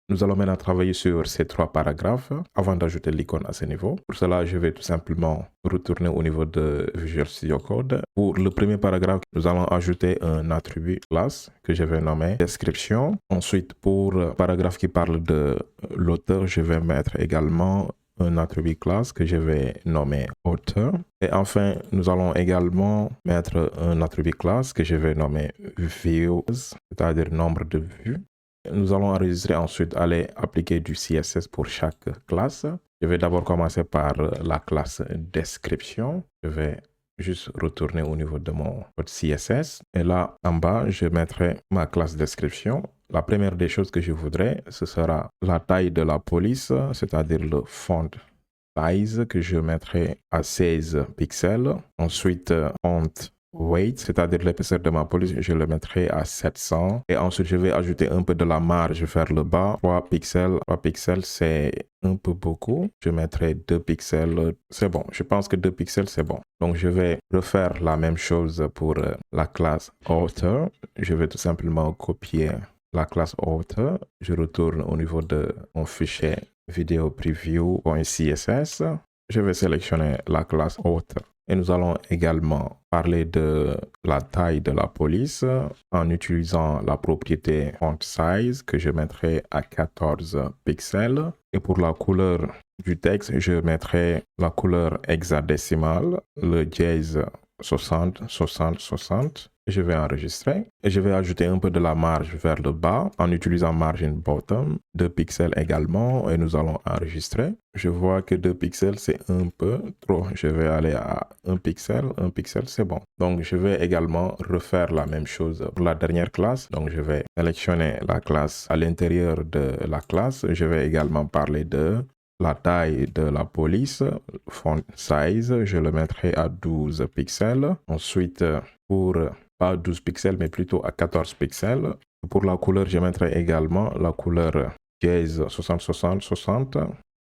Nous allons maintenant travailler sur ces 3 paragraphes avant d'ajouter l'icône à ce niveau. Pour cela, je vais tout simplement retourner au niveau de Visual Studio Code. Pour le premier paragraphe, nous allons ajouter un attribut classe que je vais nommer description. Ensuite, pour le paragraphe qui parle de l'auteur, je vais mettre également un attribut classe que je vais nommer auteur. Et enfin, nous allons également mettre un attribut classe que je vais nommer views, c'est-à-dire nombre de vues. Nous allons enregistrer, ensuite aller appliquer du CSS pour chaque classe. Je vais d'abord commencer par la classe description. Je vais juste retourner au niveau de mon code CSS. Et là, en bas, je mettrai ma classe description. La première des choses que je voudrais, ce sera la taille de la police, c'est-à-dire le font size que je mettrai à 16 pixels. Ensuite, font weight, c'est-à-dire l'épaisseur de ma police, je le mettrai à 700. Et ensuite, je vais ajouter un peu de la marge vers le bas. 3 pixels. 3 pixels, c'est un peu beaucoup. Je mettrai 2 pixels. C'est bon. Je pense que 2 pixels, c'est bon. Donc, je vais refaire la même chose pour la classe author. Je vais tout simplement copier la classe author. Je retourne au niveau de mon fichier vidéo preview.css. Je vais sélectionner la classe author. Et nous allons également parler de la taille de la police en utilisant la propriété font size que je mettrai à 14 pixels. Et pour la couleur du texte, je mettrai la couleur hexadécimale, le dièse 60, 60, 60. Je vais enregistrer et je vais ajouter un peu de la marge vers le bas en utilisant margin bottom, 2 pixels également, et nous allons enregistrer. Je vois que 2 pixels c'est un peu trop. Je vais aller à 1 pixel c'est bon. Donc je vais également refaire la même chose pour la dernière classe. Donc je vais sélectionner la classe à l'intérieur de la classe. Je vais également parler de la taille de la police, font size, je le mettrai à 12 pixels. Ensuite, pour pas 12 pixels, mais plutôt à 14 pixels. Pour la couleur, je mettrai également la couleur dièse 60, 60, 60.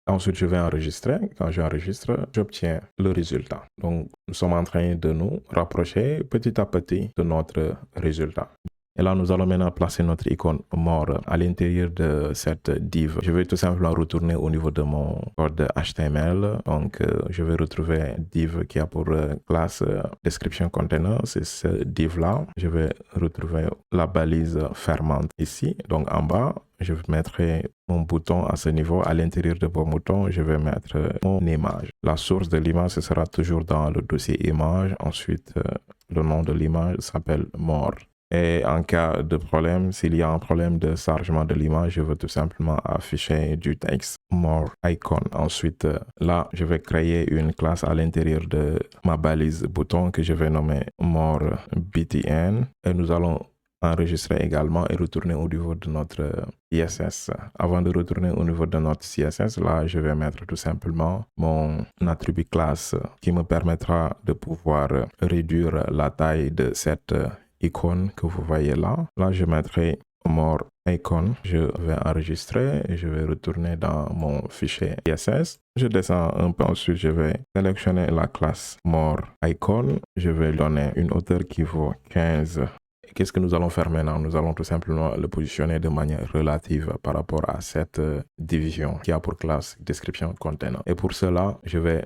Ensuite, je vais enregistrer. Quand j'enregistre, j'obtiens le résultat. Donc, nous sommes en train de nous rapprocher petit à petit de notre résultat. Et là, nous allons maintenant placer notre icône more à l'intérieur de cette div. Je vais tout simplement retourner au niveau de mon code HTML. Donc, je vais retrouver div qui a pour classe description container. C'est ce div-là. Je vais retrouver la balise fermante ici. Donc, en bas, je mettrai mon bouton à ce niveau. À l'intérieur de mon bouton, je vais mettre mon image. La source de l'image, ce sera toujours dans le dossier image. Ensuite, le nom de l'image s'appelle more. Et en cas de problème, s'il y a un problème de chargement de l'image, je veux tout simplement afficher du texte more icon. Ensuite, là, je vais créer une classe à l'intérieur de ma balise bouton que je vais nommer more btn. Et nous allons enregistrer également et retourner au niveau de notre CSS. Avant de retourner au niveau de notre CSS, là, je vais mettre tout simplement mon attribut classe qui me permettra de pouvoir réduire la taille de cette icône que vous voyez là. Là, je mettrai more icon. Je vais enregistrer et je vais retourner dans mon fichier CSS. Je descends un peu, ensuite je vais sélectionner la classe more icon. Je vais lui donner une hauteur qui vaut 15. Qu'est-ce que nous allons faire maintenant? Nous allons tout simplement le positionner de manière relative par rapport à cette division qui a pour classe description container. Et pour cela, je vais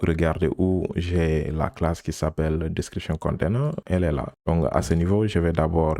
regarder où j'ai la classe qui s'appelle description container. Elle est là. Donc à ce niveau, je vais d'abord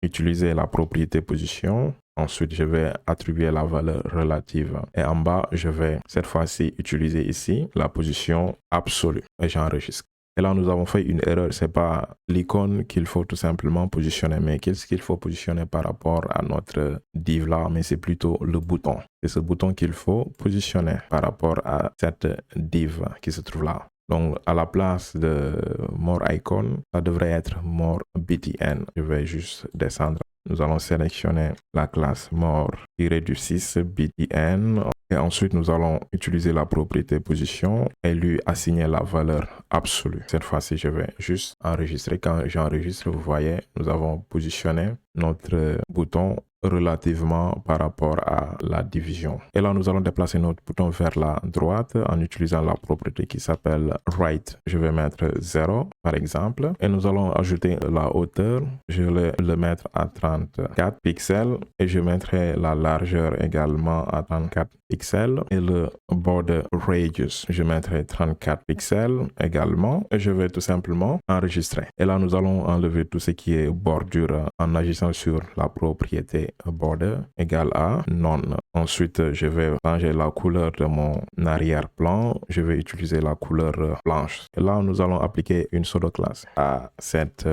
utiliser la propriété position. Ensuite, je vais attribuer la valeur relative. Et en bas, je vais cette fois-ci utiliser ici la position absolue. Et j'enregistre. Et là, nous avons fait une erreur. Ce n'est pas l'icône qu'il faut tout simplement positionner, mais qu'est-ce qu'il faut positionner par rapport à notre div là, mais c'est plutôt le bouton. C'est ce bouton qu'il faut positionner par rapport à cette div qui se trouve là. Donc, à la place de more icon, ça devrait être more btn. Je vais juste descendre. Nous allons sélectionner la classe more-6 btn. Et ensuite, nous allons utiliser la propriété position et lui assigner la valeur absolue. Cette fois-ci, je vais juste enregistrer. Quand j'enregistre, vous voyez, nous avons positionné notre bouton relativement par rapport à la division. Et là, nous allons déplacer notre bouton vers la droite en utilisant la propriété qui s'appelle right. Je vais mettre 0 par exemple et nous allons ajouter la hauteur. Je vais le mettre à 34 pixels et je mettrai la largeur également à 34 pixels et le border radius, je mettrai 34 pixels également et je vais tout simplement enregistrer. Et là, nous allons enlever tout ce qui est bordure en agissant sur la propriété border égale à none. Ensuite, je vais changer la couleur de mon arrière-plan. Je vais utiliser la couleur blanche. Et là, nous allons appliquer une pseudo-classe à cette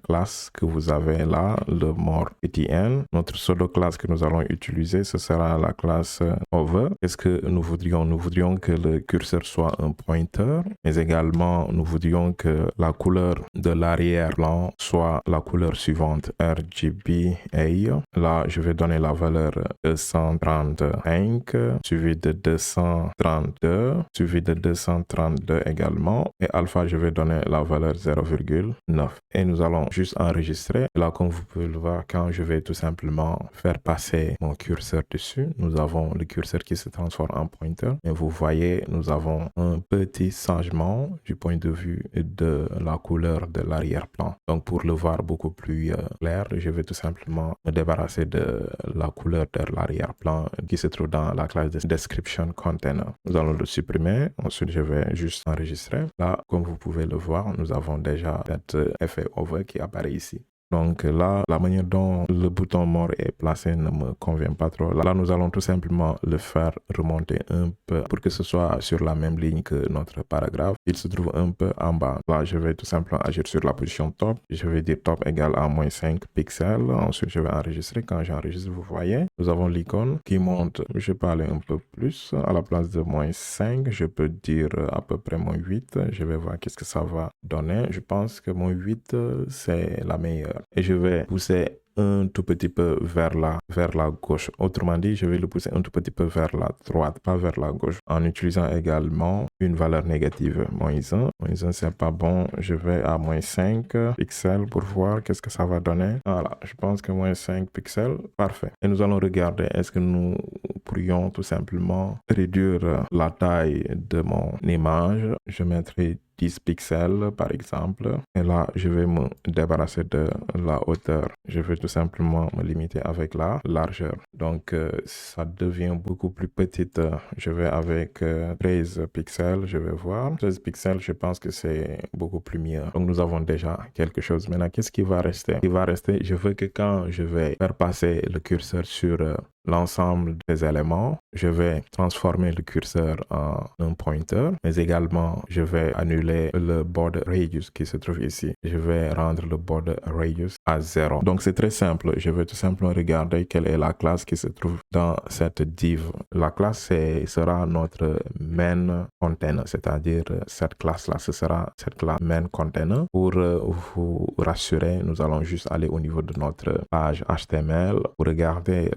classe que vous avez là, le more petit n. Notre pseudo-classe que nous allons utiliser, ce sera la classe over. Qu'est-ce que nous voudrions? Nous voudrions que le curseur soit un pointer, mais également nous voudrions que la couleur de l'arrière-plan soit la couleur suivante, RGBA. Là, je vais donner la valeur 235, suivi de 232, suivi de 232 également. Et alpha, je vais donner la valeur 0,9. Et nous allons juste enregistrer. Là, comme vous pouvez le voir, quand je vais tout simplement faire passer mon curseur dessus, nous avons le curseur qui se transforme en pointer. Et vous voyez, nous avons un petit changement du point de vue de la couleur de l'arrière-plan. Donc, pour le voir beaucoup plus clair, je vais tout simplement me débarrasser de la couleur de l'arrière-plan qui se trouve dans la classe de description container. Nous allons le supprimer. Ensuite, je vais juste enregistrer. Là, comme vous pouvez le voir, nous avons déjà cet effet over qui apparaît ici. Donc là, la manière dont le bouton more est placé ne me convient pas trop. Là, nous allons tout simplement le faire remonter un peu pour que ce soit sur la même ligne que notre paragraphe. Il se trouve un peu en bas. Là, je vais tout simplement agir sur la position top. Je vais dire top égale à moins 5 pixels. Ensuite, je vais enregistrer. Quand j'enregistre, vous voyez, nous avons l'icône qui monte. Je peux aller un peu plus. À la place de moins 5, je peux dire à peu près moins 8. Je vais voir qu'est-ce que ça va donner. Je pense que moins 8, c'est la meilleure. Et je vais pousser un tout petit peu vers la gauche. Autrement dit, je vais le pousser un tout petit peu vers la droite, pas vers la gauche. En utilisant également une valeur négative. Moins 1. Moins 1, c'est pas bon. Je vais à moins 5 pixels pour voir qu'est-ce que ça va donner. Voilà, je pense que moins 5 pixels, parfait. Et nous allons regarder, est-ce que nous pourrions tout simplement réduire la taille de mon image. Je mettrai 10 pixels par exemple. Et là, je vais me débarrasser de la hauteur. Je vais tout simplement me limiter avec la largeur. Donc, ça devient beaucoup plus petite. Je vais avec 13 pixels, je vais voir. 13 pixels, je pense que c'est beaucoup plus mieux. Donc, nous avons déjà quelque chose. Maintenant, qu'est-ce qui va rester? Ce qui va rester, je veux que quand je vais faire passer le curseur sur l'ensemble des éléments, je vais transformer le curseur en un pointer, mais également je vais annuler le border radius qui se trouve ici. Je vais rendre le border radius à 0. Donc c'est très simple. Je vais tout simplement regarder quelle est la classe qui se trouve dans cette div. La classe sera notre main container, c'est-à-dire cette classe-là, ce sera cette classe main container. Pour vous rassurer, nous allons juste aller au niveau de notre page HTML pour regarder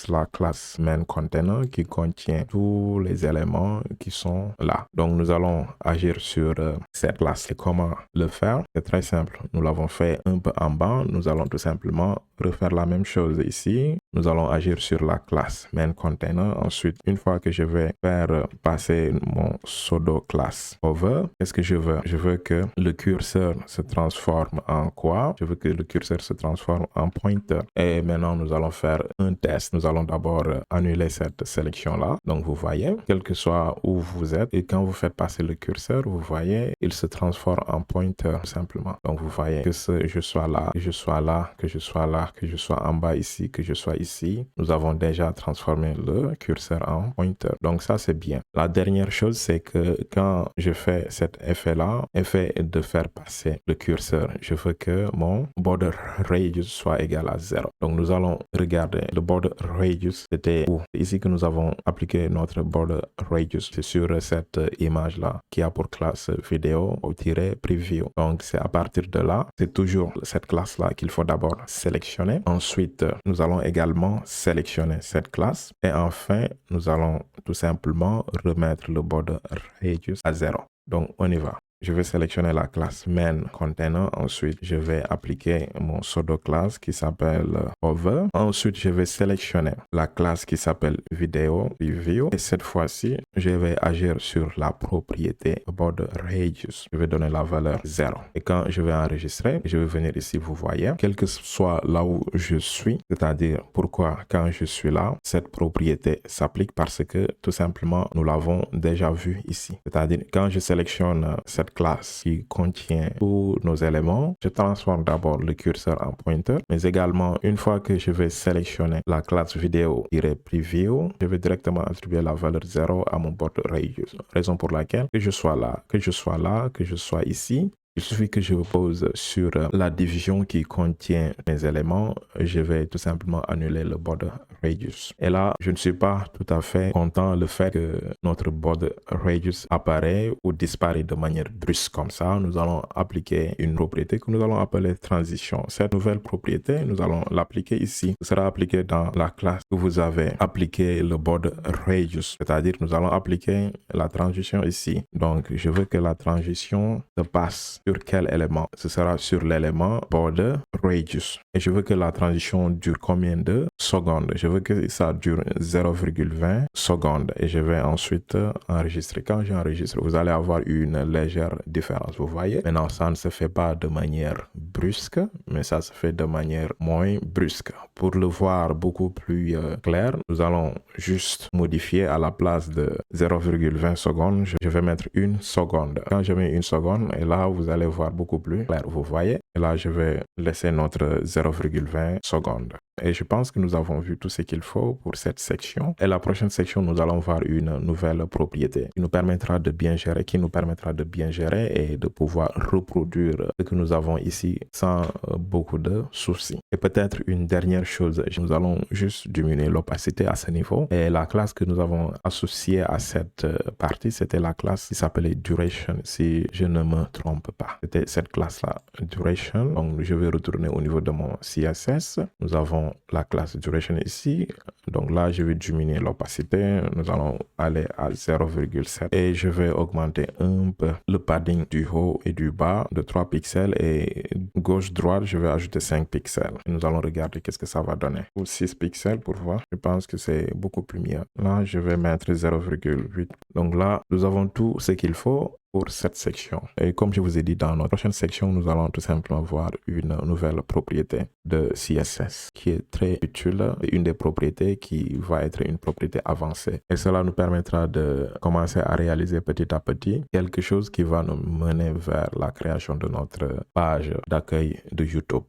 la classe main container qui contient tous les éléments qui sont là. Donc nous allons agir sur cette classe. Et comment le faire? C'est très simple. Nous l'avons fait un peu en bas. Nous allons tout simplement refaire la même chose ici. Nous allons agir sur la classe main container. Ensuite, une fois que je vais faire passer mon pseudo class over, qu'est-ce que je veux? Je veux que le curseur se transforme en quoi? Je veux que le curseur se transforme en pointer. Et maintenant, nous allons faire un test. Nous allons d'abord annuler cette sélection-là. Donc, vous voyez, quel que soit où vous êtes, et quand vous faites passer le curseur, vous voyez, il se transforme en pointer simplement. Donc, vous voyez que je sois là, que je sois là, que je sois là, que je sois en bas ici, que je sois ici. Nous avons déjà transformé le curseur en pointer. Donc, ça, c'est bien. La dernière chose, c'est que quand je fais cet effet-là, effet de faire passer le curseur, je veux que mon border radius soit égal à 0. Donc, nous allons regarder le border radius, c'était où? C'est ici que nous avons appliqué notre border radius. C'est sur cette image-là qui a pour classe vidéo au tiret preview. Donc, c'est à partir de là, c'est toujours cette classe-là qu'il faut d'abord sélectionner. Ensuite, nous allons également sélectionner cette classe. Et enfin, nous allons tout simplement remettre le border radius à 0. Donc, on y va. je vais sélectionner la classe main container. Ensuite, je vais appliquer mon pseudo class qui s'appelle hover. Ensuite, je vais sélectionner la classe qui s'appelle video preview. Et cette fois-ci, je vais agir sur la propriété border radius. Je vais donner la valeur 0. Et quand je vais enregistrer, je vais venir ici, vous voyez, quel que soit là où je suis, c'est-à-dire pourquoi quand je suis là, cette propriété s'applique parce que tout simplement, nous l'avons déjà vu ici. C'est-à-dire quand je sélectionne cette classe qui contient tous nos éléments, je transforme d'abord le curseur en pointer, mais également une fois que je vais sélectionner la classe vidéo-preview, je vais directement attribuer la valeur 0 à mon border radius. Raison pour laquelle que je sois là, que je sois ici, il suffit que je pose sur la division qui contient mes éléments, je vais tout simplement annuler le border radius. Et là, je ne suis pas tout à fait content le fait que notre border radius apparaît ou disparaît de manière brusque comme ça. Nous allons appliquer une propriété que nous allons appeler transition. Cette nouvelle propriété, nous allons l'appliquer ici. Ce sera appliqué dans la classe que vous avez appliqué le border radius. C'est-à-dire, nous allons appliquer la transition ici. Donc, je veux que la transition se passe sur quel élément? Ce sera sur l'élément border radius. Et je veux que la transition dure combien de secondes? Je veux que ça dure 0,20 secondes. Et je vais ensuite enregistrer. Quand j'enregistre, vous allez avoir une légère différence. Vous voyez? Maintenant, ça ne se fait pas de manière brusque, mais ça se fait de manière moins brusque. Pour le voir beaucoup plus clair, nous allons juste modifier à la place de 0,20 secondes. Je vais mettre 1 seconde. Quand je mets 1 seconde, et là, vous allez voir beaucoup plus clair, vous voyez. Et là, je vais laisser notre 0,20 secondes. Et je pense que nous avons vu tout ce qu'il faut pour cette section. Et la prochaine section, nous allons voir une nouvelle propriété qui nous permettra de bien gérer, et de pouvoir reproduire ce que nous avons ici sans beaucoup de soucis. Et peut-être une dernière chose, nous allons juste diminuer l'opacité à ce niveau. Et la classe que nous avons associée à cette partie, c'était la classe qui s'appelait duration, si je ne me trompe pas. C'était cette classe-là, duration. Donc, je vais retourner au niveau de mon CSS. Nous avons la classe duration ici. Donc là, je vais diminuer l'opacité. Nous allons aller à 0,7 et je vais augmenter un peu le padding du haut et du bas de 3 pixels, et gauche-droite, je vais ajouter 5 pixels. Et nous allons regarder qu'est-ce que ça va donner. Pour 6 pixels pour voir, je pense que c'est beaucoup plus mieux. Là, je vais mettre 0,8. Donc là, nous avons tout ce qu'il faut pour cette section. Et comme je vous ai dit, dans notre prochaine section, nous allons tout simplement voir une nouvelle propriété de CSS qui est très utile, une des propriétés qui va être une propriété avancée. Et cela nous permettra de commencer à réaliser petit à petit quelque chose qui va nous mener vers la création de notre page d'accueil de YouTube.